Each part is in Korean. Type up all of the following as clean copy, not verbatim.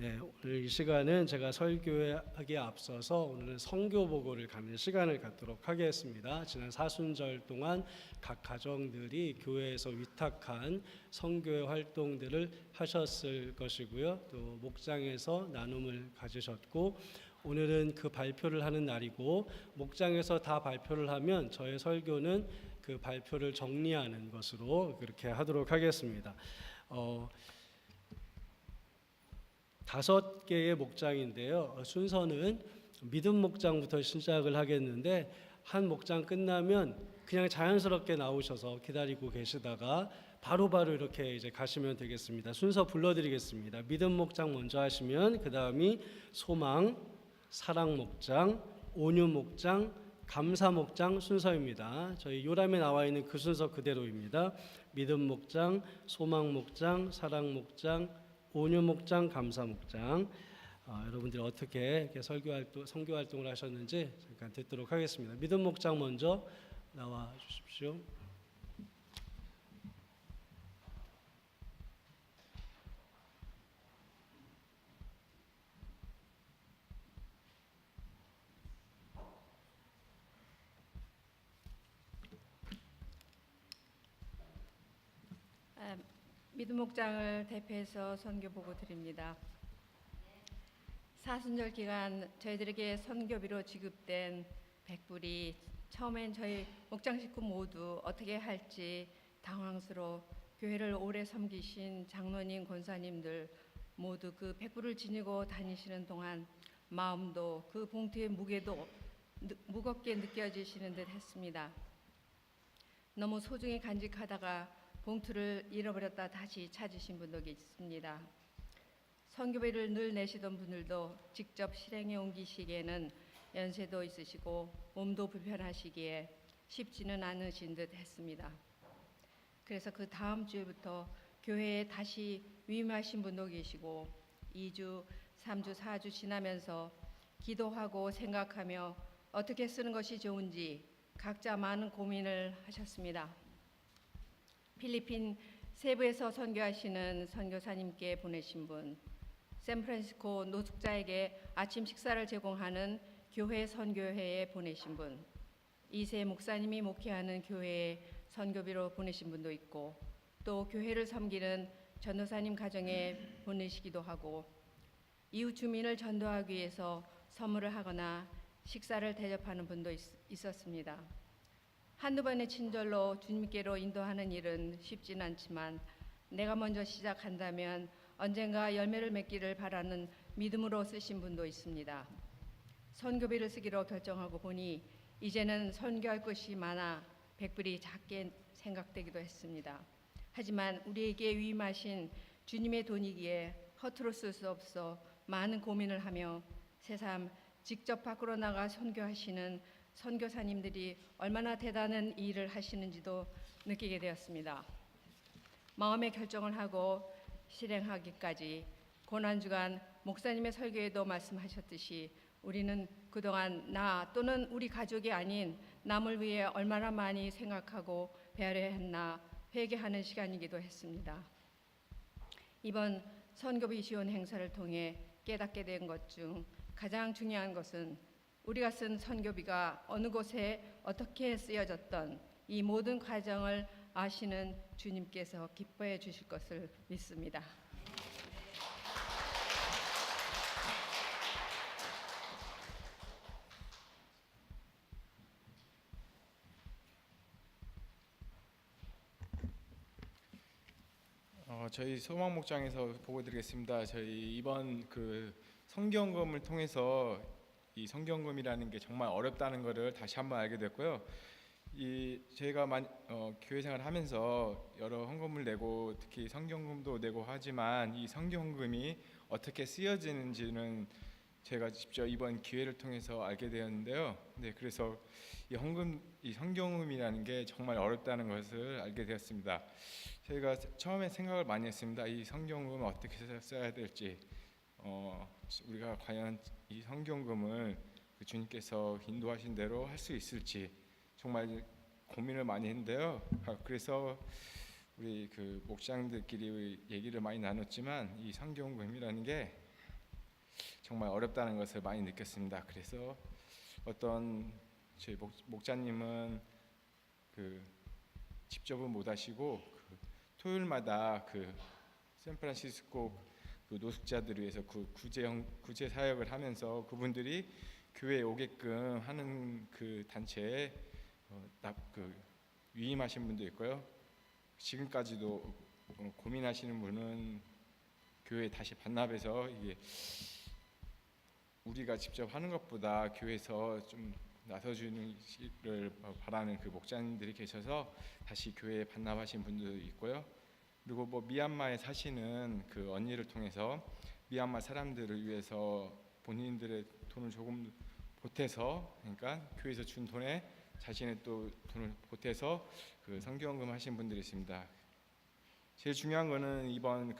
오늘 이 시간은 제가 설교하기에 앞서서 오늘은 선교 보고를 가는 시간을 갖도록 하겠습니다. 지난 사순절 동안 각 가정들이 교회에서 위탁한 선교의 활동들을 하셨을 것이고요. 또 목장에서 나눔을 가지셨고, 오늘은 그 발표를 하는 날이고, 목장에서 다 발표를 하면 저의 설교는 그 발표를 정리하는 것으로 그렇게 하도록 하겠습니다. 5개의 목장인데요. 순서는 믿음 목장부터 시작을 하겠는데, 한 목장 끝나면 그냥 자연스럽게 나오셔서 기다리고 계시다가 바로바로 이렇게 이제 가시면 되겠습니다. 순서 불러드리겠습니다. 믿음 목장 먼저 하시면 그 다음이 소망, 사랑 목장, 온유 목장, 감사 목장 순서입니다. 저희 요람에 나와 있는 그 순서 그대로입니다. 믿음 목장, 소망 목장, 사랑 목장, 온유 목장, 감사 목장. 여러분들이 어떻게 이렇게 선교 활동을 하셨는지 잠깐 듣도록 하겠습니다. 믿음 목장 먼저 나와 주십시오. 믿음 목장을 대표해서 선교 보고 드립니다. 사순절 기간 저희들에게 선교비로 지급된 100불이 처음엔 저희 목장 식구 모두 어떻게 할지 당황스러워 교회를 오래 섬기신 장로님, 권사님들 모두 그 100불을 지니고 다니시는 동안 마음도 그 봉투의 무게도 무겁게 느껴지시는 듯 했습니다. 너무 소중히 간직하다가 봉투를 잃어버렸다 다시 찾으신 분도 있습니다. 선교비를 늘 내시던 분들도 직접 실행에 옮기시기에는 연세도 있으시고 몸도 불편하시기에 쉽지는 않으신 듯 했습니다. 그래서 그 다음 주부터 교회에 다시 위임하신 분도 계시고 2주, 3주, 4주 지나면서 기도하고 생각하며 어떻게 쓰는 것이 좋은지 각자 많은 고민을 하셨습니다. 필리핀 세부에서 선교하시는 선교사님께 보내신 분, 샌프란시스코 노숙자에게 아침 식사를 제공하는 교회 선교회에 보내신 분, 이세 목사님이 목회하는 교회에 선교비로 보내신 분도 있고, 또 교회를 섬기는 전도사님 가정에 보내시기도 하고, 이웃 주민을 전도하기 위해서 선물을 하거나 식사를 대접하는 분도 있었습니다. 한두 번의 친절로 주님께로 인도하는 일은 쉽진 않지만 내가 먼저 시작한다면 언젠가 열매를 맺기를 바라는 믿음으로 쓰신 분도 있습니다. 선교비를 쓰기로 결정하고 보니 이제는 선교할 것이 많아 100불이 작게 생각되기도 했습니다. 하지만 우리에게 위임하신 주님의 돈이기에 허투루 쓸 수 없어 많은 고민을 하며 새삼 직접 밖으로 나가 선교하시는 선교사님들이 얼마나 대단한 일을 하시는지도 느끼게 되었습니다. 마음의 결정을 하고 실행하기까지 고난주간 목사님의 설교에도 말씀하셨듯이 우리는 그동안 나 또는 우리 가족이 아닌 남을 위해 얼마나 많이 생각하고 배려야 했나 회개하는 시간이기도 했습니다. 이번 선교비 지원 행사를 통해 깨닫게 된 것 중 가장 중요한 것은 우리가 쓴 선교비가 어느 곳에 어떻게 쓰여졌던 이 모든 과정을 아시는 주님께서 기뻐해 주실 것을 믿습니다. 저희 소망 목장에서 보고 드리겠습니다. 저희 이번 그 성경금을 통해서 이 성경금이라는 게 정말 어렵다는 것을 다시 한번 알게 됐고요. 저희가 교회 생활을 하면서 여러 헌금을 내고 특히 성경금도 내고 하지만 이 성경금이 어떻게 쓰여지는지는 제가 직접 이번 기회를 통해서 알게 되었는데요. 네, 그래서 이 성경금이라는 게 정말 어렵다는 것을 알게 되었습니다. 저희가 처음에 생각을 많이 했습니다. 이 성경금을 어떻게 써야 될지, 우리가 과연 이 성경금을 주님께서 인도하신 대로 할 수 있을지 정말 고민을 많이 했는데요. 그래서 우리 그 목장들끼리 얘기를 많이 나눴지만 이 성경금이라는 게 정말 어렵다는 것을 많이 느꼈습니다. 그래서 어떤 저희 목자님은 그 직접은 못 하시고 그 토요일마다 그 샌프란시스코 그 노숙자들을 위해서 구제 사역을 하면서 그분들이 교회에 오게끔 하는 그 단체에 그 위임하신 분도 있고요. 지금까지도 고민하시는 분은 교회에 다시 반납해서 이게 우리가 직접 하는 것보다 교회에서 좀 나서주는를 바라는 그 목자님들이 계셔서 다시 교회에 반납하신 분도 있고요. 그리고 뭐 미얀마에 사시는 그 언니를 통해서 미얀마 사람들을 위해서 본인들의 돈을 조금 보태서, 그러니까 교회에서 준 돈에 자신의 또 돈을 보태서 그 성경금 하신 분들이 있습니다. 제일 중요한 거는 이번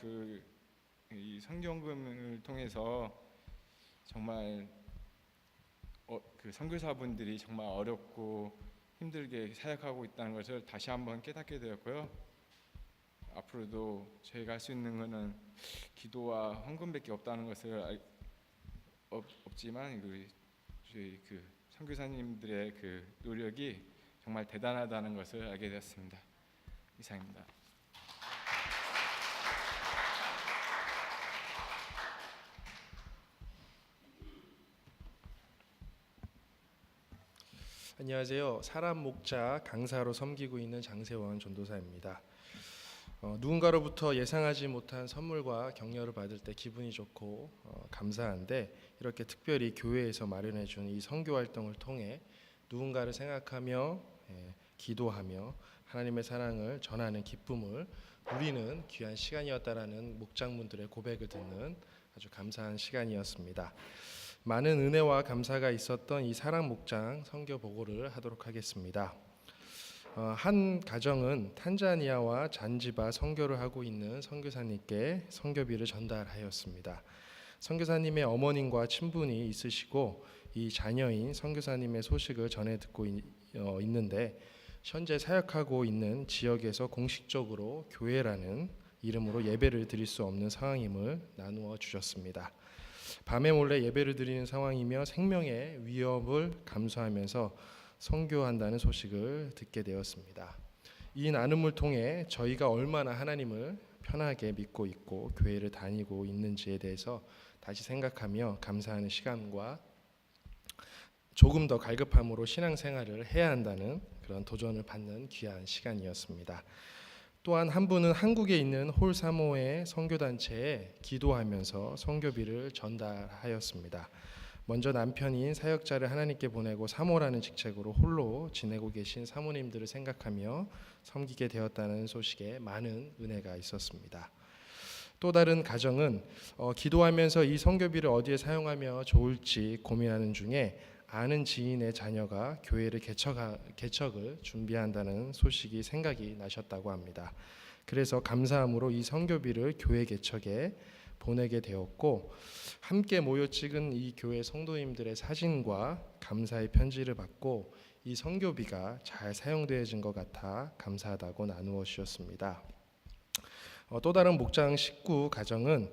이 성경금을 통해서 정말 그 선교사분들이 정말 어렵고 힘들게 사역하고 있다는 것을 다시 한번 깨닫게 되었고요. 앞으로도 저희가 할 수 있는 것은 기도와 헌금밖에 없다는 것을 없지만 저희 그 선교사님들의 그 노력이 정말 대단하다는 것을 알게 되었습니다. 이상입니다. 안녕하세요. 사람 목자 강사로 섬기고 있는 장세원 전도사입니다. 누군가로부터 예상하지 못한 선물과 격려를 받을 때 기분이 좋고 감사한데, 이렇게 특별히 교회에서 마련해 준 이 선교 활동을 통해 누군가를 생각하며 기도하며 하나님의 사랑을 전하는 기쁨을 누리는 귀한 시간이었다라는 목장분들의 고백을 듣는 아주 감사한 시간이었습니다. 많은 은혜와 감사가 있었던 이 사랑 목장 선교 보고를 하도록 하겠습니다. 한 가정은 탄자니아와 잔지바 선교를 하고 있는 선교사님께 선교비를 전달하였습니다. 선교사님의 어머님과 친분이 있으시고 이 자녀인 선교사님의 소식을 전해 듣고 있는데, 현재 사역하고 있는 지역에서 공식적으로 교회라는 이름으로 예배를 드릴 수 없는 상황임을 나누어 주셨습니다. 밤에 몰래 예배를 드리는 상황이며 생명의 위협을 감수하면서 선교한다는 소식을 듣게 되었습니다. 이 나눔을 통해 저희가 얼마나 하나님을 편하게 믿고 있고 교회를 다니고 있는지에 대해서 다시 생각하며 감사하는 시간과 조금 더 갈급함으로 신앙생활을 해야 한다는 그런 도전을 받는 귀한 시간이었습니다. 또한 한 분은 한국에 있는 홀사모의 선교단체에 기도하면서 선교비를 전달하였습니다. 먼저 남편인 사역자를 하나님께 보내고 사모라는 직책으로 홀로 지내고 계신 사모님들을 생각하며 섬기게 되었다는 소식에 많은 은혜가 있었습니다. 또 다른 가정은 기도하면서 이 선교비를 어디에 사용하며 좋을지 고민하는 중에 아는 지인의 자녀가 교회를 개척을 준비한다는 소식이 생각이 나셨다고 합니다. 그래서 감사함으로 이 선교비를 교회 개척에 보내게 되었고, 함께 모여 찍은 이 교회 성도님들의 사진과 감사의 편지를 받고 이 선교비가 잘 사용되어진 것 같아 감사하다고 나누어 주셨습니다. 또 다른 목장 식구 가정은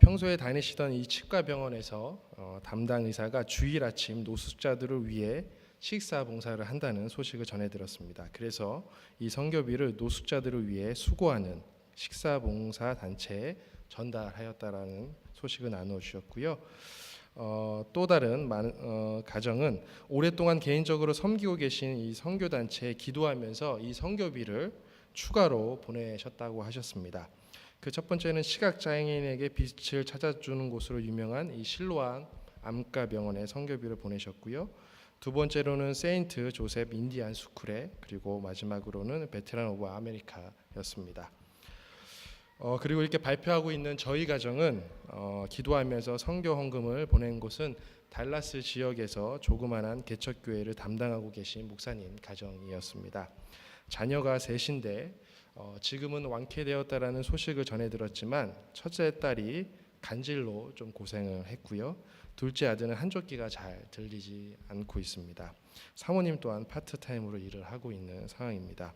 평소에 다니시던 이 치과병원에서 담당 의사가 주일 아침 노숙자들을 위해 식사 봉사를 한다는 소식을 전해 들었습니다. 그래서 이 선교비를 노숙자들을 위해 수고하는 식사 봉사 단체에 전달하였다라는 소식을 나누어 주셨고요. 또 다른 가정은 오랫동안 개인적으로 섬기고 계신 이 선교 단체에 기도하면서 이 선교비를 추가로 보내셨다고 하셨습니다. 그 첫 번째는 시각장애인에게 빛을 찾아주는 곳으로 유명한 이 실로암 암과병원에 선교비를 보내셨고요. 두 번째로는 세인트 조셉 인디안 스쿨에, 그리고 마지막으로는 베테랑 오브 아메리카였습니다. 그리고 이렇게 발표하고 있는 저희 가정은 기도하면서 선교 헌금을 보낸 곳은 달라스 지역에서 조그만한 개척교회를 담당하고 계신 목사님 가정이었습니다. 자녀가 셋인데 지금은 완쾌되었다라는 소식을 전해 들었지만 첫째 딸이 간질로 좀 고생을 했고요. 둘째 아들은 한쪽귀가 잘 들리지 않고 있습니다. 사모님 또한 파트타임으로 일을 하고 있는 상황입니다.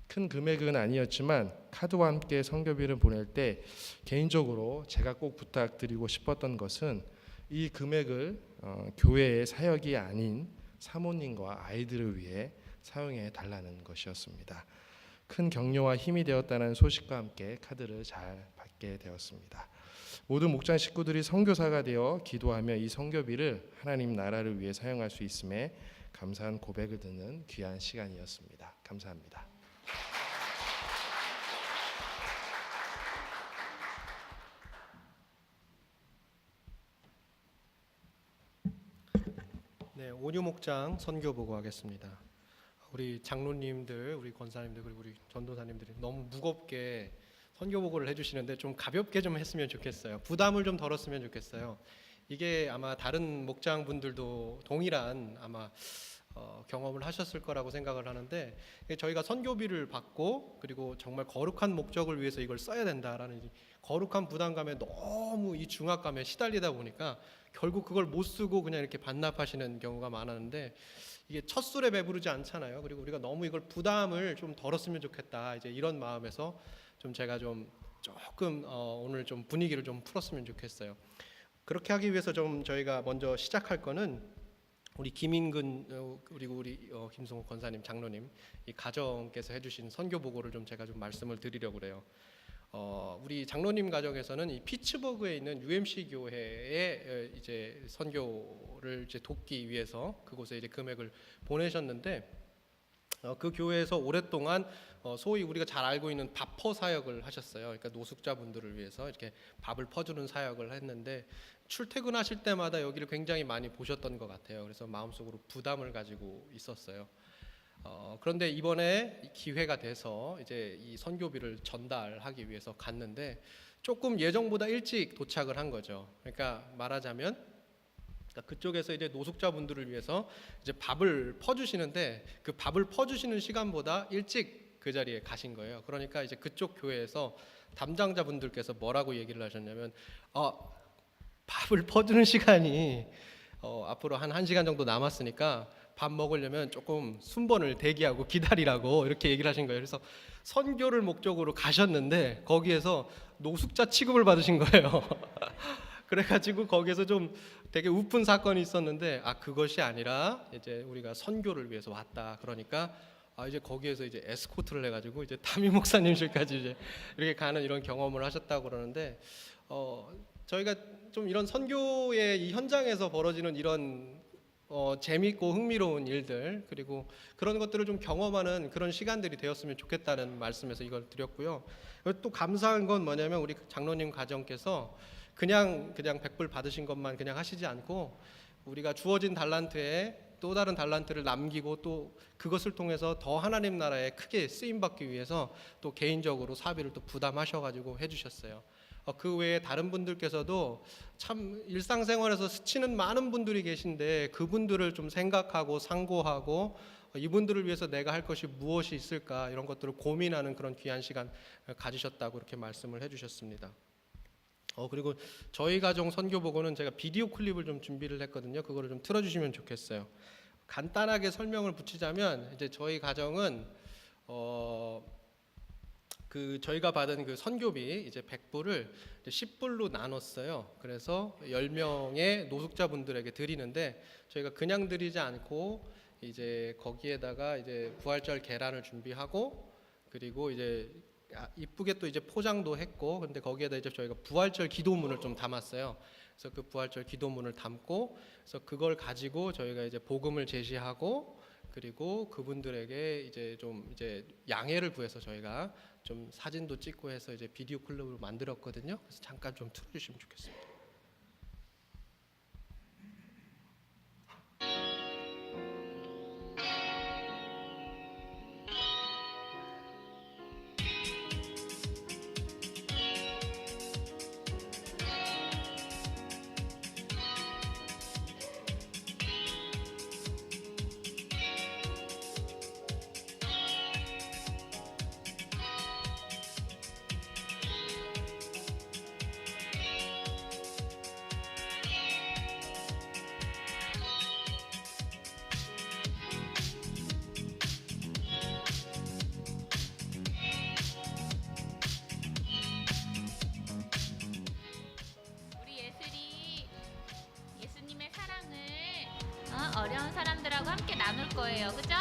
큰 금액은 아니었지만 카드와 함께 선교비를 보낼 때 개인적으로 제가 꼭 부탁드리고 싶었던 것은 이 금액을 교회의 사역이 아닌 사모님과 아이들을 위해 사용해 달라는 것이었습니다. 큰 격려와 힘이 되었다는 소식과 함께 카드를 잘 받게 되었습니다. 모든 목장 식구들이 선교사가 되어 기도하며 이 선교비를 하나님 나라를 위해 사용할 수 있음에 감사한 고백을 듣는 귀한 시간이었습니다. 감사합니다. 네, 온유 목장 선교 보고하겠습니다. 우리 장로님들, 우리 권사님들 그리고 우리 전도사님들이 너무 무겁게 선교 보고를 해주시는데 좀 가볍게 좀 했으면 좋겠어요. 부담을 좀 덜었으면 좋겠어요. 이게 아마 다른 목장분들도 동일한 아마 경험을 하셨을 거라고 생각을 하는데, 저희가 선교비를 받고 그리고 정말 거룩한 목적을 위해서 이걸 써야 된다라는 이 거룩한 부담감에 너무 이 중압감에 시달리다 보니까 결국 그걸 못 쓰고 그냥 이렇게 반납하시는 경우가 많았는데, 이게 첫 술에 배부르지 않잖아요. 그리고 우리가 너무 이걸 부담을 좀 덜었으면 좋겠다, 이제 이런 마음에서 좀 제가 좀 조금 오늘 좀 분위기를 좀 풀었으면 좋겠어요. 그렇게 하기 위해서 좀 저희가 먼저 시작할 거는 우리 김인근 그리고 우리 김성호 권사님 장로님 이 가정께서 해주신 선교 보고를 좀 제가 좀 말씀을 드리려고 그래요. 우리 장로님 가정에서는 이 피츠버그에 있는 UMC 교회에 이제 선교를 이제 돕기 위해서 그곳에 이제 금액을 보내셨는데, 그 교회에서 오랫동안 소위 우리가 잘 알고 있는 밥퍼 사역을 하셨어요. 그러니까 노숙자분들을 위해서 이렇게 밥을 퍼주는 사역을 했는데, 출퇴근하실 때마다 여기를 굉장히 많이 보셨던 것 같아요. 그래서 마음속으로 부담을 가지고 있었어요. 그런데 이번에 기회가 돼서 이제 이 선교비를 전달하기 위해서 갔는데 조금 예정보다 일찍 도착을 한 거죠. 그러니까 말하자면 그쪽에서 이제 노숙자분들을 위해서 이제 밥을 퍼주시는데, 그 밥을 퍼주시는 시간보다 일찍 그 자리에 가신 거예요. 그러니까 이제 그쪽 교회에서 담당자분들께서 뭐라고 얘기를 하셨냐면, 밥을 퍼주는 시간이 앞으로 한 1시간 정도 남았으니까 밥 먹으려면 조금 순번을 대기하고 기다리라고 이렇게 얘기를 하신 거예요. 그래서 선교를 목적으로 가셨는데 거기에서 노숙자 취급을 받으신 거예요. 그래가지고 거기에서 좀 되게 우픈 사건이 있었는데, 그것이 아니라 이제 우리가 선교를 위해서 왔다. 그러니까 이제 거기에서 이제 에스코트를 해가지고 이제 담임 목사님실까지 이제 이렇게 가는 이런 경험을 하셨다고 그러는데, 저희가 좀 이런 선교의 이 현장에서 벌어지는 이런 재미있고 흥미로운 일들, 그리고 그런 것들을 좀 경험하는 그런 시간들이 되었으면 좋겠다는 말씀에서 이걸 드렸고요. 또 감사한 건 뭐냐면 우리 장로님 가정께서 그냥 백불 받으신 것만 그냥 하시지 않고 우리가 주어진 달란트에 또 다른 달란트를 남기고 또 그것을 통해서 더 하나님 나라에 크게 쓰임 받기 위해서 또 개인적으로 사비를 또 부담하셔가지고 해주셨어요. 그 외에 다른 분들께서도 참 일상생활에서 스치는 많은 분들이 계신데 그분들을 좀 생각하고 상고하고 이분들을 위해서 내가 할 것이 무엇이 있을까, 이런 것들을 고민하는 그런 귀한 시간 가지셨다고 이렇게 말씀을 해주셨습니다. 그리고 저희 가정 선교 보고는 제가 비디오 클립을 좀 준비를 했거든요. 그거를 좀 틀어주시면 좋겠어요. 간단하게 설명을 붙이자면, 이제 저희 가정은 저희가 받은 그 선교비 이제 100불을 10불로 나눴어요. 그래서 10명의 노숙자분들에게 드리는데, 저희가 그냥 드리지 않고 이제 거기에다가 이제 부활절 계란을 준비하고, 그리고 이제 이쁘게 또 이제 포장도 했고, 근데 거기에다 이제 저희가 부활절 기도문을 좀 담았어요. 그래서 그 부활절 기도문을 담고, 그래서 그걸 가지고 저희가 이제 복음을 제시하고, 그리고 그분들에게 이제 좀 이제 양해를 구해서 저희가 좀 사진도 찍고 해서 이제 비디오 클립을 만들었거든요. 그래서 잠깐 좀 틀어주시면 좋겠습니다. 어려운 사람들하고 함께 나눌 거예요. 그죠?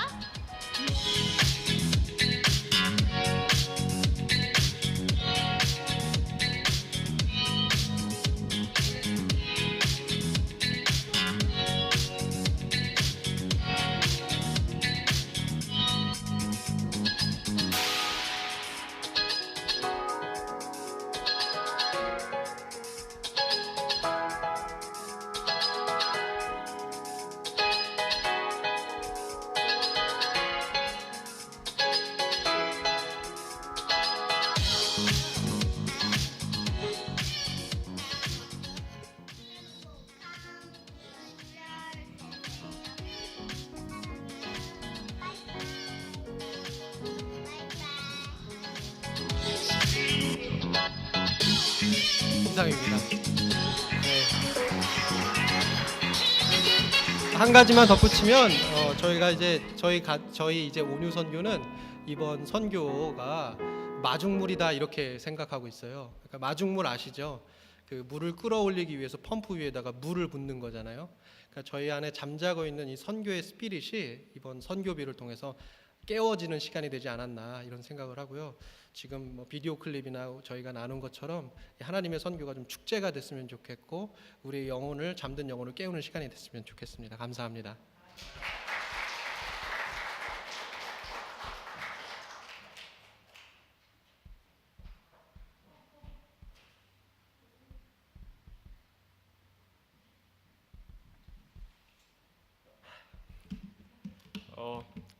이상입니다. 네. 한 가지만 덧붙이면 저희가 이제 저희 이제 온유 선교는 이번 선교가 마중물이다 이렇게 생각하고 있어요. 그러니까 마중물 아시죠? 그 물을 끌어올리기 위해서 펌프 위에다가 물을 붓는 거잖아요. 그러니까 저희 안에 잠자고 있는 이 선교의 스피릿이 이번 선교비를 통해서 깨워지는 시간이 되지 않았나 이런 생각을 하고요. 지금 뭐 비디오 클립이나 저희가 나눈 것처럼 하나님의 선교가 좀 축제가 됐으면 좋겠고 우리의 영혼을 잠든 영혼을 깨우는 시간이 됐으면 좋겠습니다. 감사합니다.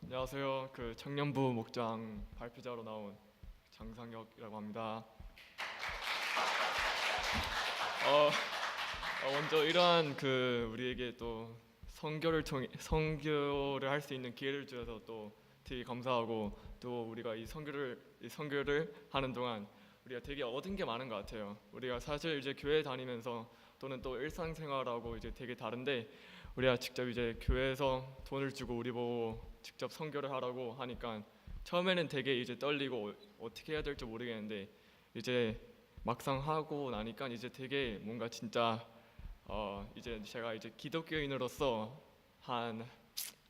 안녕하세요. 그 청년부 목장 발표자로 나온 장상혁이라고 합니다. 먼저 이러한 그 우리에게 또 선교를 할 수 있는 기회를 주셔서 또 되게 감사하고 또 우리가 이 선교를 하는 동안 우리가 되게 얻은 게 많은 것 같아요. 우리가 사실 이제 교회 다니면서 또는 또 일상생활하고 이제 되게 다른데 우리가 직접 이제 교회에서 돈을 주고 우리 보고 직접 선교를 하라고 하니까 처음에는 되게 이제 떨리고 어떻게 해야 될지 모르겠는데 이제 막상 하고 나니까 이제 되게 뭔가 진짜 이제 제가 이제 기독교인으로서 한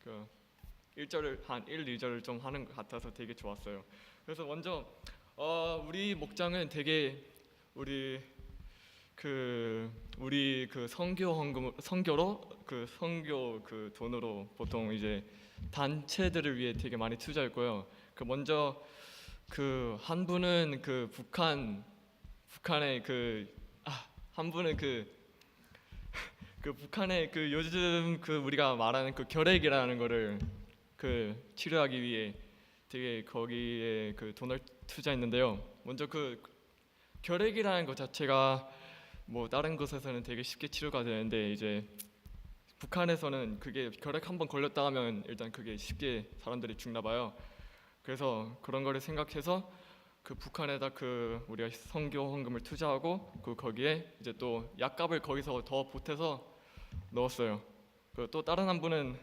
그 1절을 한 1, 2절을 좀 하는 것 같아서 되게 좋았어요. 그래서 먼저 우리 목장은 되게 우리 그 선교로 그 선교 그 돈으로 보통 이제 단체들을 위해 되게 많이 투자했고요. 그 먼저 그 한 분은 그 북한의 한 분은 그 북한의 그 요즘 그 우리가 말하는 그 결핵이라는 거를 그 치료하기 위해 되게 거기에 그 돈을 투자했는데요. 먼저 그 결핵이라는 것 자체가 뭐 다른 곳에서는 되게 쉽게 치료가 되는데 이제 북한에서는 그게 결핵 한번 걸렸다 하면 일단 그게 쉽게 사람들이 죽나 봐요. 그래서 그런 거를 생각해서 그 북한에다 그 우리가 선교 헌금을 투자하고 그 거기에 이제 또 약값을 거기서 더 보태서 넣었어요. 그 또 다른 한 분은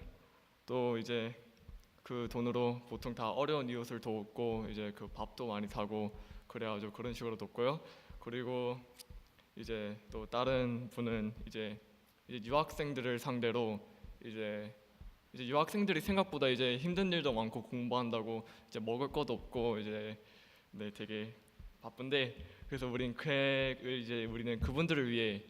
또 이제 그 돈으로 보통 다 어려운 이웃을 돕고 이제 그 밥도 많이 사고 그래가지고 그런 식으로 돕고요. 그리고 이제 또 다른 분은 이제 유학생들을 상대로 이제 유학생들이 생각보다 이제 힘든 일도 많고 공부한다고 이제 먹을 것도 없고 이제 네 되게 바쁜데 그래서 우리는 그분들을 위해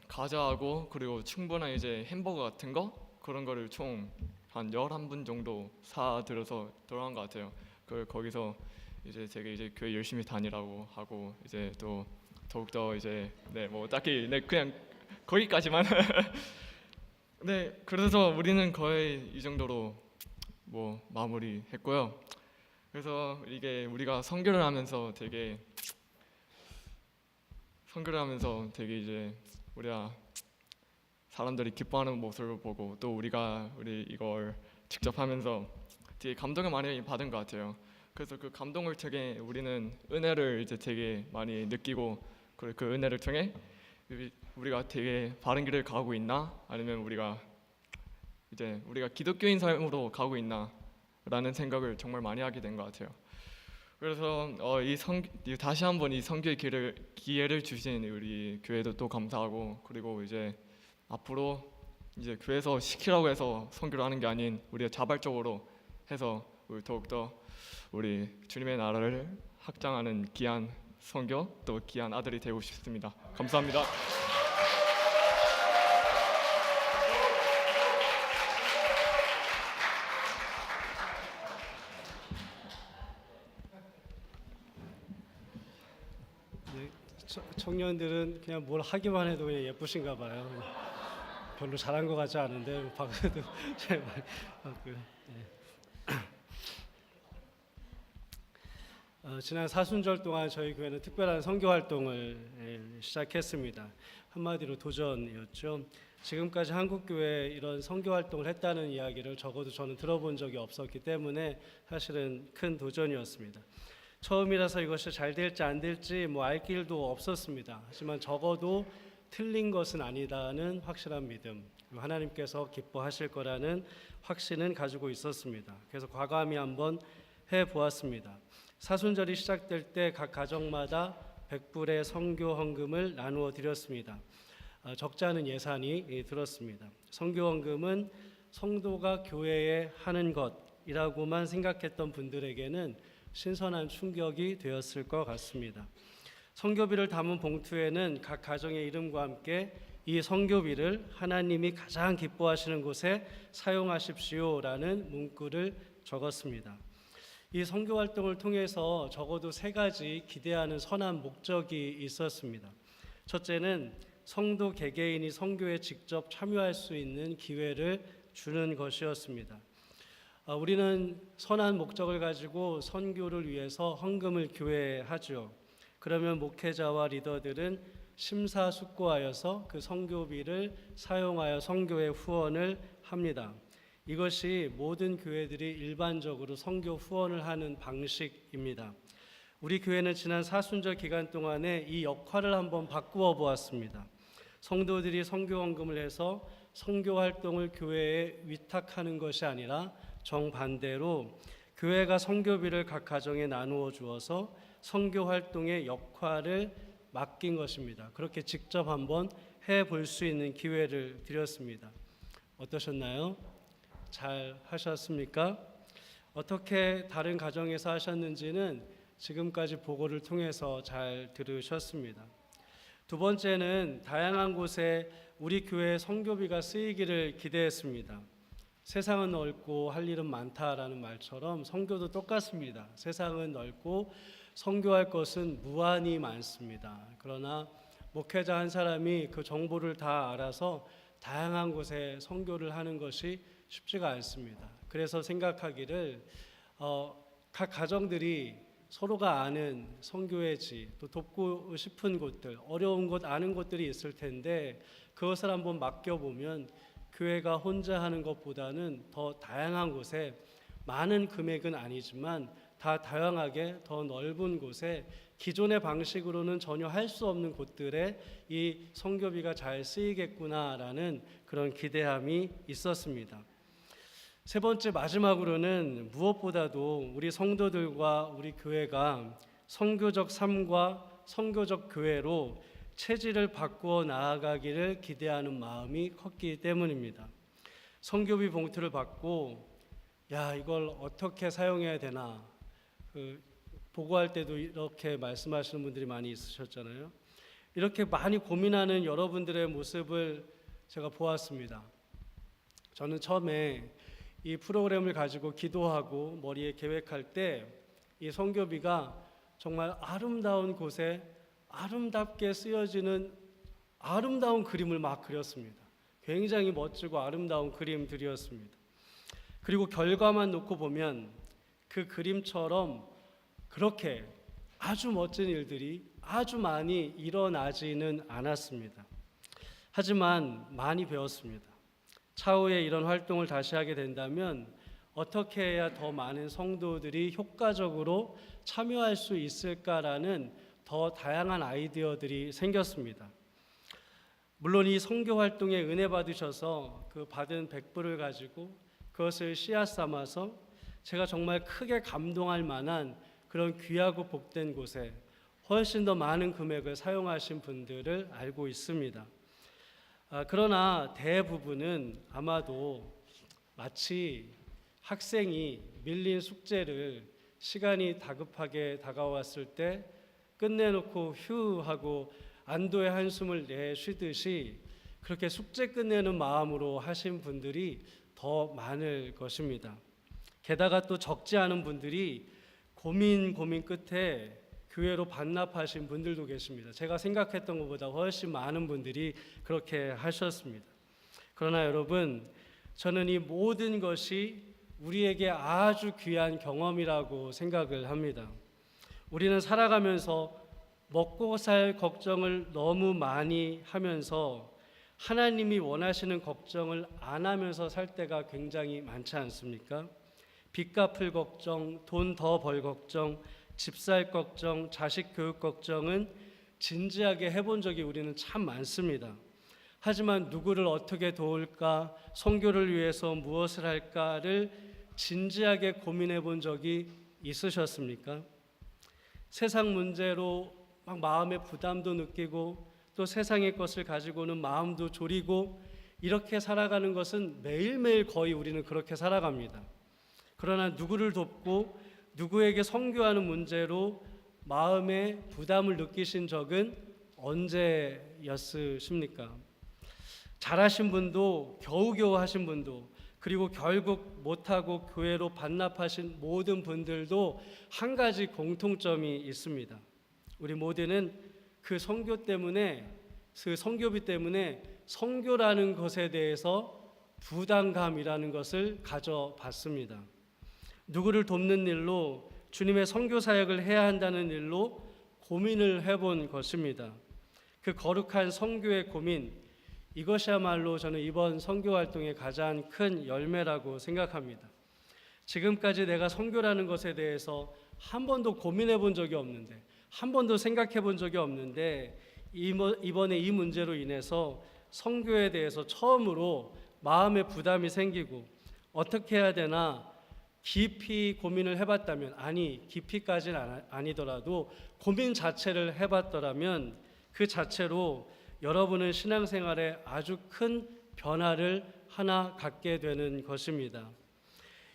과자하고 그리고 충분한 이제 햄버거 같은 거 그런 거를 총 한 11분 정도 사들여서 돌아간 것 같아요. 그 거기서 이제 되게 이제 교회 열심히 다니라고 하고 이제 또 더욱더 이제 네 뭐 딱히 네 그냥 거기까지만 네 그래서 우리는 거의 이 정도로 뭐 마무리했고요. 그래서 이게 우리가 선교를 하면서 되게 이제 우리가 사람들이 기뻐하는 모습을 보고 또 우리 이걸 직접 하면서 되게 감동을 많이 받은 것 같아요. 그래서 그 감동을 통해 우리는 은혜를 이제 되게 많이 느끼고 그리고 그 은혜를 통해 우리가 되게 바른 길을 가고 있나 아니면 우리가 기독교인 삶으로 가고 있나라는 생각을 정말 많이 하게 된 것 같아요. 그래서 다시 한번 이 선교의 기회를 주신 우리 교회도 또 감사하고 그리고 이제 앞으로 이제 교회에서 시키라고 해서 선교를 하는 게 아닌 우리가 자발적으로 해서 우리 더욱더 우리 주님의 나라를 확장하는 귀한 선교 또 귀한 아들이 되고 싶습니다. 감사합니다. 네, 청년들은 그냥 뭘 하기만 해도 그냥 예쁘신가 봐요. 별로 잘한 것 같지 않은데 박수도 잘 많이 받고요. 네. 지난 사순절 동안 저희 교회는 특별한 선교 활동을 시작했습니다. 한마디로 도전이었죠. 지금까지 한국 교회에 이런 선교 활동을 했다는 이야기를 적어도 저는 들어본 적이 없었기 때문에 사실은 큰 도전이었습니다. 처음이라서 이것이 잘 될지 안 될지 알 길도 없었습니다. 하지만 적어도 틀린 것은 아니다는 확실한 믿음, 그리고 하나님께서 기뻐하실 거라는 확신은 가지고 있었습니다. 그래서 과감히 한번 해보았습니다. 사순절이 시작될 때 각 가정마다 100불의 선교 헌금을 나누어 드렸습니다. 적지 않은 예산이 들었습니다. 선교 헌금은 성도가 교회에 하는 것이라고만 생각했던 분들에게는 신선한 충격이 되었을 것 같습니다. 선교비를 담은 봉투에는 각 가정의 이름과 함께 이 선교비를 하나님이 가장 기뻐하시는 곳에 사용하십시오라는 문구를 적었습니다. 이 선교 활동을 통해서 적어도 3가지 기대하는 선한 목적이 있었습니다. 첫째는 성도 개개인이 선교에 직접 참여할 수 있는 기회를 주는 것이었습니다. 우리는 선한 목적을 가지고 선교를 위해서 헌금을 교회에 하죠. 그러면 목회자와 리더들은 심사숙고하여서 그 선교비를 사용하여 선교에 후원을 합니다. 이것이 모든 교회들이 일반적으로 선교 후원을 하는 방식입니다. 우리 교회는 지난 사순절 기간 동안에 이 역할을 한번 바꾸어 보았습니다. 성도들이 선교 헌금을 해서 선교 활동을 교회에 위탁하는 것이 아니라 정반대로 교회가 선교비를 각 가정에 나누어 주어서 선교 활동의 역할을 맡긴 것입니다. 그렇게 직접 한번 해볼 수 있는 기회를 드렸습니다. 어떠셨나요? 잘 하셨습니까? 어떻게 다른 가정에서 하셨는지는 지금까지 보고를 통해서 잘 들으셨습니다. 두 번째는 다양한 곳에 우리 교회 선교비가 쓰이기를 기대했습니다. 세상은 넓고 할 일은 많다라는 말처럼 선교도 똑같습니다. 세상은 넓고 선교할 것은 무한히 많습니다. 그러나 목회자 한 사람이 그 정보를 다 알아서 다양한 곳에 선교를 하는 것이 쉽지가 않습니다. 그래서 생각하기를 각 가정들이 서로가 아는 선교의 지, 또 돕고 싶은 곳들, 어려운 곳, 아는 곳들이 있을 텐데 그것을 한번 맡겨보면 교회가 혼자 하는 것보다는 더 다양한 곳에 많은 금액은 아니지만 다 다양하게 더 넓은 곳에 기존의 방식으로는 전혀 할 수 없는 곳들에 이 선교비가 잘 쓰이겠구나라는 그런 기대함이 있었습니다. 세 번째 마지막으로는 무엇보다도 우리 성도들과 우리 교회가 선교적 삶과 선교적 교회로 체질을 바꾸어 나아가기를 기대하는 마음이 컸기 때문입니다. 선교비 봉투를 받고 이걸 어떻게 사용해야 되나 보고할 때도 이렇게 말씀하시는 분들이 많이 있으셨잖아요. 이렇게 많이 고민하는 여러분들의 모습을 제가 보았습니다. 저는 처음에 이 프로그램을 가지고 기도하고 머리에 계획할 때 이 선교비가 정말 아름다운 곳에 아름답게 쓰여지는 아름다운 그림을 막 그렸습니다. 굉장히 멋지고 아름다운 그림들이었습니다. 그리고 결과만 놓고 보면 그 그림처럼 그렇게 아주 멋진 일들이 아주 많이 일어나지는 않았습니다. 하지만 많이 배웠습니다. 차후에 이런 활동을 다시 하게 된다면 어떻게 해야 더 많은 성도들이 효과적으로 참여할 수 있을까라는 더 다양한 아이디어들이 생겼습니다. 물론 이 선교 활동에 은혜 받으셔서 그 받은 100불을 가지고 그것을 씨앗 삼아서 제가 정말 크게 감동할 만한 그런 귀하고 복된 곳에 훨씬 더 많은 금액을 사용하신 분들을 알고 있습니다. 그러나 대부분은 아마도 마치 학생이 밀린 숙제를 시간이 다급하게 다가왔을 때 끝내놓고 휴 하고 안도의 한숨을 내쉬듯이 그렇게 숙제 끝내는 마음으로 하신 분들이 더 많을 것입니다. 게다가 또 적지 않은 분들이 고민 끝에 교회로 반납하신 분들도 계십니다. 제가 생각했던 것보다 훨씬 많은 분들이 그렇게 하셨습니다. 그러나 여러분, 저는 이 모든 것이 우리에게 아주 귀한 경험이라고 생각을 합니다. 우리는 살아가면서 먹고 살 걱정을 너무 많이 하면서 하나님이 원하시는 걱정을 안 하면서 살 때가 굉장히 많지 않습니까? 빚 갚을 걱정, 돈 더 벌 걱정, 집 살 걱정, 자식 교육 걱정은 진지하게 해본 적이 우리는 참 많습니다. 하지만 누구를 어떻게 도울까, 선교를 위해서 무엇을 할까를 진지하게 고민해 본 적이 있으셨습니까? 세상 문제로 막 마음의 부담도 느끼고 또 세상의 것을 가지고는 마음도 졸이고 이렇게 살아가는 것은 매일매일 거의 우리는 그렇게 살아갑니다. 그러나 누구를 돕고 누구에게 선교하는 문제로 마음의 부담을 느끼신 적은 언제였으십니까? 잘하신 분도 겨우겨우 하신 분도 그리고 결국 못하고 교회로 반납하신 모든 분들도 한 가지 공통점이 있습니다. 우리 모두는 그 선교비 때문에 선교라는 것에 대해서 부담감이라는 것을 가져봤습니다. 누구를 돕는 일로 주님의 선교 사역을 해야 한다는 일로 고민을 해본 것입니다. 그 거룩한 선교의 고민, 이것이야말로 저는 이번 선교 활동의 가장 큰 열매라고 생각합니다. 지금까지 내가 선교라는 것에 대해서 한 번도 고민해 본 적이 없는데, 한 번도 생각해 본 적이 없는데 이번에 이 문제로 인해서 선교에 대해서 처음으로 마음의 부담이 생기고 어떻게 해야 되나 깊이 고민을 해봤다면, 아니 깊이까지는 아니더라도 고민 자체를 해봤더라면 그 자체로 여러분은 신앙생활에 아주 큰 변화를 하나 갖게 되는 것입니다.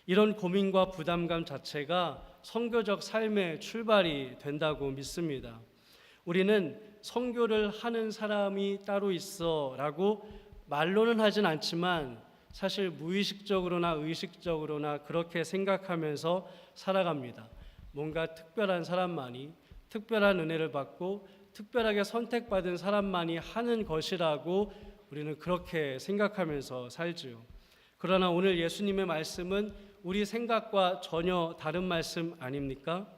이런 고민과 부담감 자체가 선교적 삶의 출발이 된다고 믿습니다. 우리는 선교를 하는 사람이 따로 있어라고 말로는 하진 않지만 사실 무의식적으로나 의식적으로나 그렇게 생각하면서 살아갑니다. 뭔가 특별한 사람만이 특별한 은혜를 받고 특별하게 선택받은 사람만이 하는 것이라고 우리는 그렇게 생각하면서 살지요. 그러나 오늘 예수님의 말씀은 우리 생각과 전혀 다른 말씀 아닙니까?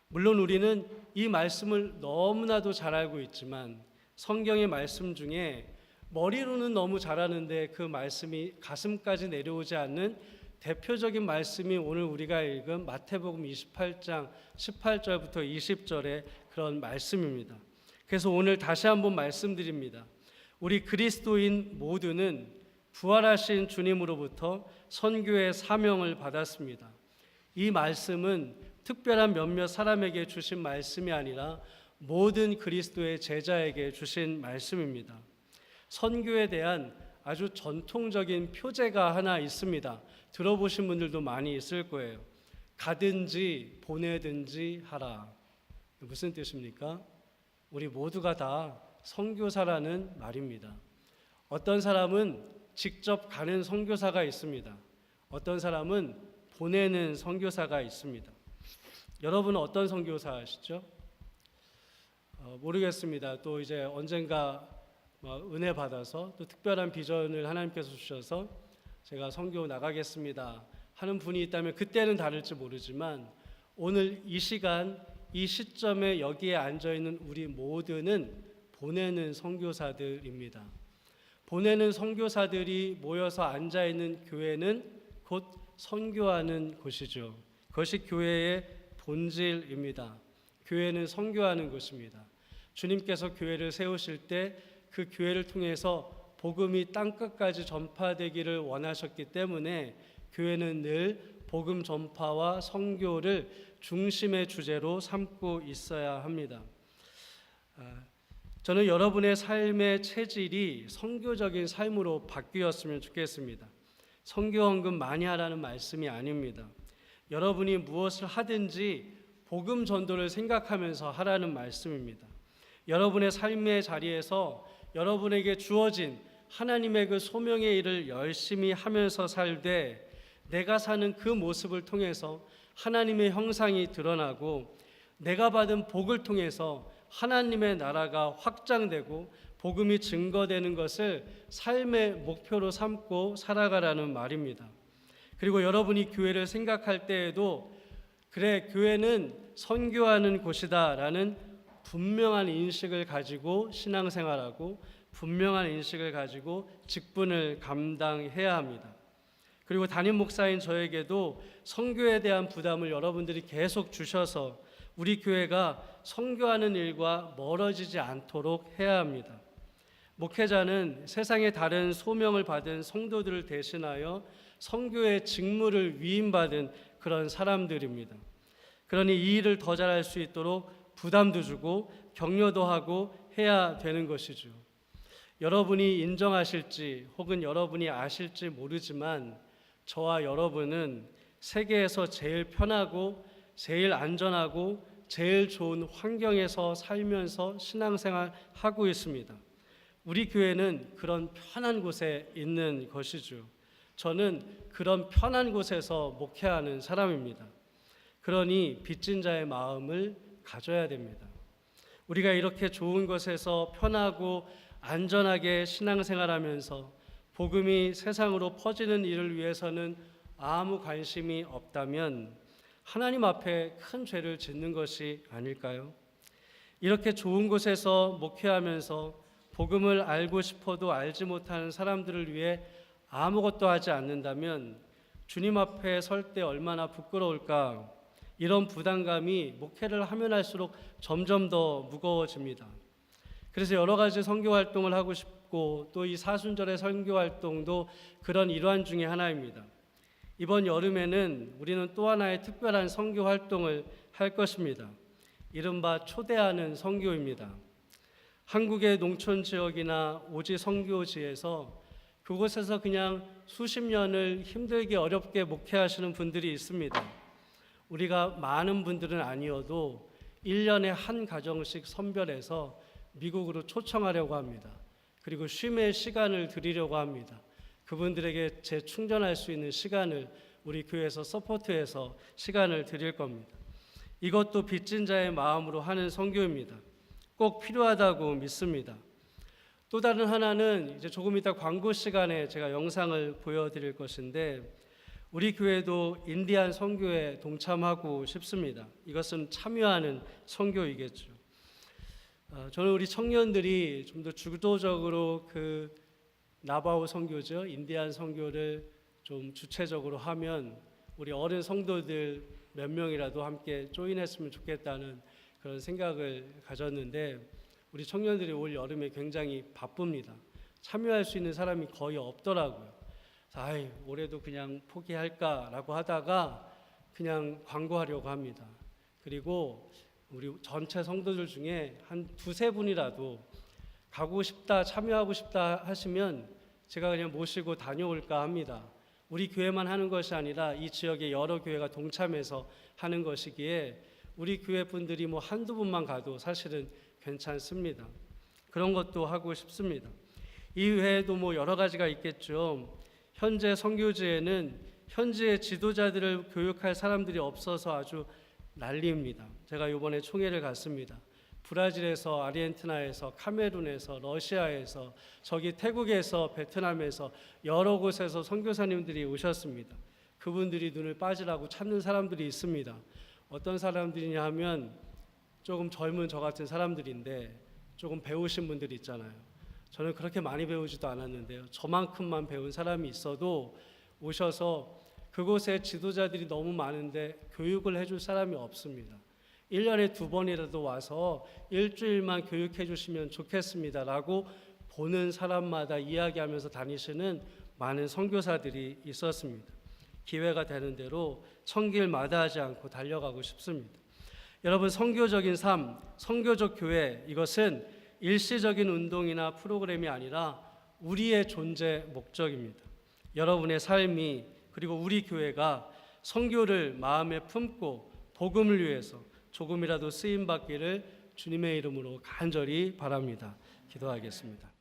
물론 우리는 이 말씀을 너무나도 잘 알고 있지만 성경의 말씀 중에 머리로는 너무 잘 아는데 그 말씀이 가슴까지 내려오지 않는 대표적인 말씀이 오늘 우리가 읽은 마태복음 28장 18절부터 20절의 그런 말씀입니다. 그래서 오늘 다시 한번 말씀드립니다. 우리 그리스도인 모두는 부활하신 주님으로부터 선교의 사명을 받았습니다. 이 말씀은 특별한 몇몇 사람에게 주신 말씀이 아니라 모든 그리스도의 제자에게 주신 말씀입니다. 선교에 대한 아주 전통적인 표제가 하나 있습니다. 들어보신 분들도 많이 있을 거예요. 가든지 보내든지 하라. 무슨 뜻입니까? 우리 모두가 다 선교사라는 말입니다. 어떤 사람은 직접 가는 선교사가 있습니다. 어떤 사람은 보내는 선교사가 있습니다. 여러분은 어떤 선교사시죠? 모르겠습니다. 또 이제 언젠가 은혜 받아서 또 특별한 비전을 하나님께서 주셔서 제가 선교 나가겠습니다 하는 분이 있다면 그때는 다를지 모르지만 오늘 이 시간 이 시점에 여기에 앉아 있는 우리 모두는 보내는 선교사들입니다. 보내는 선교사들이 모여서 앉아 있는 교회는 곧 선교하는 곳이죠. 그것이 교회의 본질입니다. 교회는 선교하는 곳입니다. 주님께서 교회를 세우실 때 그 교회를 통해서 복음이 땅끝까지 전파되기를 원하셨기 때문에 교회는 늘 복음 전파와 선교를 중심의 주제로 삼고 있어야 합니다. 저는 여러분의 삶의 체질이 선교적인 삶으로 바뀌었으면 좋겠습니다. 선교 헌금 많이 하라는 말씀이 아닙니다. 여러분이 무엇을 하든지 복음 전도를 생각하면서 하라는 말씀입니다. 여러분의 삶의 자리에서 여러분에게 주어진 하나님의 그 소명의 일을 열심히 하면서 살되 내가 사는 그 모습을 통해서 하나님의 형상이 드러나고 내가 받은 복을 통해서 하나님의 나라가 확장되고 복음이 증거되는 것을 삶의 목표로 삼고 살아가라는 말입니다. 그리고 여러분이 교회를 생각할 때에도 그래, 교회는 선교하는 곳이다라는 분명한 인식을 가지고 신앙생활하고 분명한 인식을 가지고 직분을 감당해야 합니다. 그리고 담임 목사인 저에게도 선교에 대한 부담을 여러분들이 계속 주셔서 우리 교회가 선교하는 일과 멀어지지 않도록 해야 합니다. 목회자는 세상의 다른 소명을 받은 성도들을 대신하여 선교의 직무를 위임받은 그런 사람들입니다. 그러니 이 일을 더 잘할 수 있도록 부담도 주고 격려도 하고 해야 되는 것이죠. 여러분이 인정하실지 혹은 여러분이 아실지 모르지만 저와 여러분은 세계에서 제일 편하고 제일 안전하고 제일 좋은 환경에서 살면서 신앙생활 하고 있습니다. 우리 교회는 그런 편한 곳에 있는 것이죠. 저는 그런 편한 곳에서 목회하는 사람입니다. 그러니 빚진 자의 마음을 가져야 됩니다. 우리가 이렇게 좋은 곳에서 편하고 안전하게 신앙생활하면서 복음이 세상으로 퍼지는 일을 위해서는 아무 관심이 없다면 하나님 앞에 큰 죄를 짓는 것이 아닐까요? 이렇게 좋은 곳에서 목회하면서 복음을 알고 싶어도 알지 못하는 사람들을 위해 아무것도 하지 않는다면 주님 앞에 설 때 얼마나 부끄러울까? 이런 부담감이 목회를 하면 할수록 점점 더 무거워집니다. 그래서 여러 가지 선교 활동을 하고 싶고 또 이 사순절의 선교 활동도 그런 일환 중에 하나입니다. 이번 여름에는 우리는 또 하나의 특별한 선교 활동을 할 것입니다. 이른바 초대하는 선교입니다. 한국의 농촌 지역이나 오지 선교지에서 그곳에서 그냥 수십 년을 힘들게 어렵게 목회하시는 분들이 있습니다. 우리가 많은 분들은 아니어도 1년에 한 가정씩 선별해서 미국으로 초청하려고 합니다. 그리고 쉼의 시간을 드리려고 합니다. 그분들에게 재충전할 수 있는 시간을 우리 교회에서 서포트해서 시간을 드릴 겁니다. 이것도 빚진 자의 마음으로 하는 선교입니다. 꼭 필요하다고 믿습니다. 또 다른 하나는 이제 조금 이따 광고 시간에 제가 영상을 보여드릴 것인데 우리 교회도 인디안 선교에 동참하고 싶습니다. 이것은 참여하는 선교이겠죠. 저는 우리 청년들이 좀 더 주도적으로 그 나바오 선교죠, 인디안 선교를 좀 주체적으로 하면 우리 어린 성도들 몇 명이라도 함께 조인했으면 좋겠다는 그런 생각을 가졌는데 우리 청년들이 올 여름에 굉장히 바쁩니다. 참여할 수 있는 사람이 거의 없더라고요. 올해도 그냥 포기할까라고 하다가 그냥 광고하려고 합니다. 그리고 우리 전체 성도들 중에 한 두세 분이라도 가고 싶다, 참여하고 싶다 하시면 제가 그냥 모시고 다녀올까 합니다. 우리 교회만 하는 것이 아니라 이 지역의 여러 교회가 동참해서 하는 것이기에 우리 교회 분들이 뭐 한두 분만 가도 사실은 괜찮습니다. 그런 것도 하고 싶습니다. 이 외에도 뭐 여러 가지가 있겠죠. 현재 선교지에는 현지의 지도자들을 교육할 사람들이 없어서 아주 난리입니다. 제가 이번에 총회를 갔습니다. 브라질에서, 아르헨티나에서, 카메룬에서, 러시아에서, 저기 태국에서, 베트남에서 여러 곳에서 선교사님들이 오셨습니다. 그분들이 눈을 빠지라고 찾는 사람들이 있습니다. 어떤 사람들이냐 하면 조금 젊은 저 같은 사람들인데 조금 배우신 분들이 있잖아요. 저는 그렇게 많이 배우지도 않았는데요. 저만큼만 배운 사람이 있어도 오셔서 그곳에 지도자들이 너무 많은데 교육을 해줄 사람이 없습니다. 1년에 2번이라도 와서 일주일만 교육해 주시면 좋겠습니다라고 보는 사람마다 이야기하면서 다니시는 많은 선교사들이 있었습니다. 기회가 되는 대로 천길 마다하지 않고 달려가고 싶습니다. 여러분, 선교적인 삶, 선교적 교회, 이것은 일시적인 운동이나 프로그램이 아니라 우리의 존재 목적입니다. 여러분의 삶이 그리고 우리 교회가 선교를 마음에 품고 복음을 위해서 조금이라도 쓰임 받기를 주님의 이름으로 간절히 바랍니다. 기도하겠습니다.